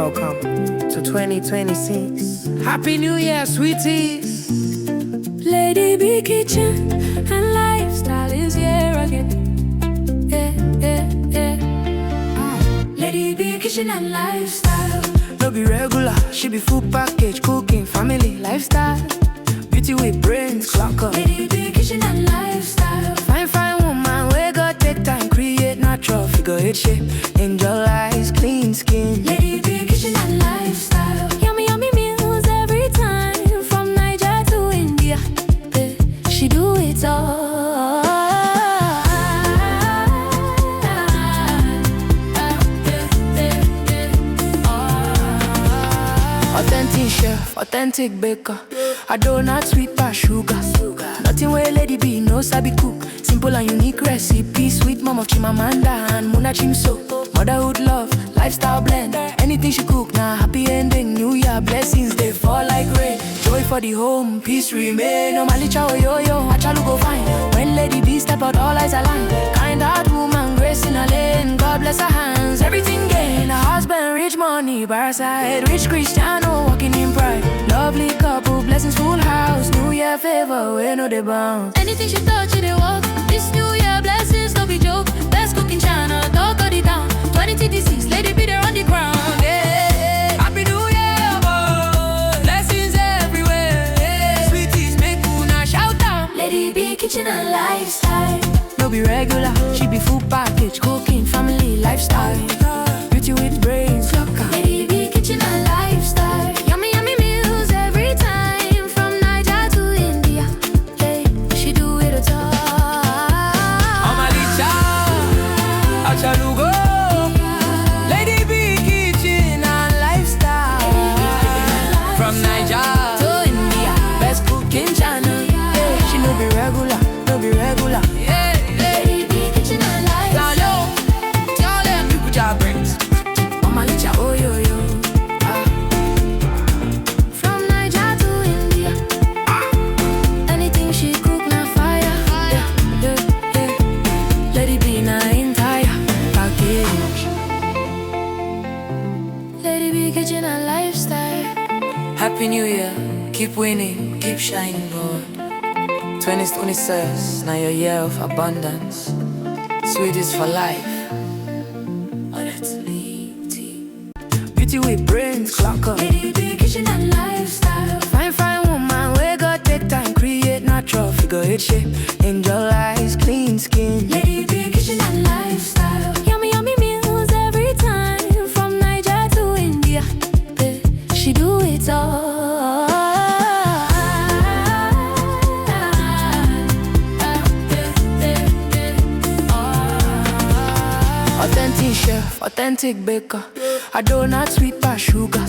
welcome to 2026. Happy New Year, sweeties. Lady B Kitchen and Lifestyle is here again. Lady B Kitchen and Lifestyle. No be regular, she be full package, cooking, family, lifestyle. Beauty with brains, clock up. Lady B Kitchen and Lifestyle. Fine woman, we got take time, create natural figure eight shape. Angel eyes, clean skin. Lady B Kitchen and Lifestyle. Yummy meals every time, from Nigeria to India. She do it all. Authentic chef, authentic baker. I donut sweet past sugar. Nothing where Lady B no sabi cook. Simple and unique recipe. Sweet mom of Chimamanda and Muna Chimso. Motherhood love, lifestyle blend. Anything she cook, now happy ending. New Year blessings, they fall like rain. Joy for the home, peace remain. No malicha yo, achalu go fine. When Lady B step out, all eyes align. Kind heart woman, grace in her lane. God bless her hands, everything gain. Her husband, rich money, bar side. Rich Cristiano, walking in pride. Lovely couple, blessings full house. New Year favor, we know they bounce. Anything she touch, it walk. This New Year blessings, no be joke. Best cooking channel, talk of the town. 2026, Lady B there on the ground. Yeah. Happy New Year, boy. Blessings everywhere. Yeah. Sweeties, make una shout out. Lady B Kitchen and Lifestyle. No be regular, she be full package, cooking, family, lifestyle. Beauty with brains, locker. Lady B Kitchen and Lifestyle. Yummy meals every time, from Nigeria to India. Hey, she do it all. Amalicha, Achalugo. Lady B Kitchen and Lifestyle. From Nigeria to India, best cooking channel. Yeah, she no be regular, no be regular. Yeah. Lady B Kitchen and Lifestyle. Tell them you put your brains. Amalicha, oh yo. From Nigeria to India. Anything she cook, na fire. Yeah. Lady B na entire package. Lady B Kitchen and Lifestyle. Happy New Year, keep winning, keep shining, boy. 2026, now your year of abundance. Sweetest for life. Beauty with brains, clock up. Lady B Kitchen and Lifestyle. Fine woman, we got take time, create natural figure eight shape. Angel eyes, clean skin. Lady B Kitchen and Lifestyle. Yummy meals every time, from Nigeria to India. She do it all. Authentic chef, authentic baker. I donut sweet past sugar.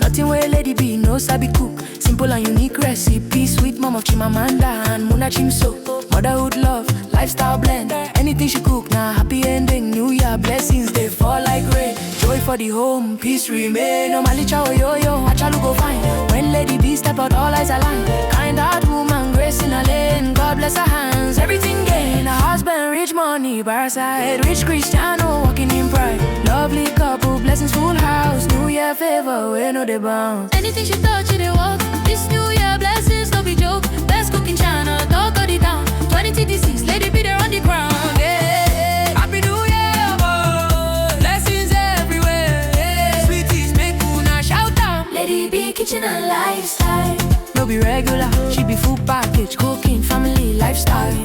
Nothing where Lady B no sabi cook. Simple and unique recipe. Sweet mom of Chimamanda and Muna Chimso. Motherhood love, lifestyle blend. Anything she cook, now happy ending. New Year blessings, they fall like rain. Joy for the home, peace remain. No malicha yo, achalu go fine. When Lady B step out, all eyes align. Kind heart woman, grace in her lane. God bless her hands, everything gain. Her husband, rich money, bar side. Rich Cristiano, walking in pride. Lovely couple, blessings full house. New Year favor, we know they bounce. Anything she touch, it walk. This New Year blessings, no be joke. Best cooking channel, talk of the town. 2026, Lady B there on the ground. Yeah. Happy New Year, boy. Blessings everywhere. Yeah. Sweeties, make una shout out. Lady B Kitchen and Lifestyle. No be regular, she be full package, cooking, family, lifestyle.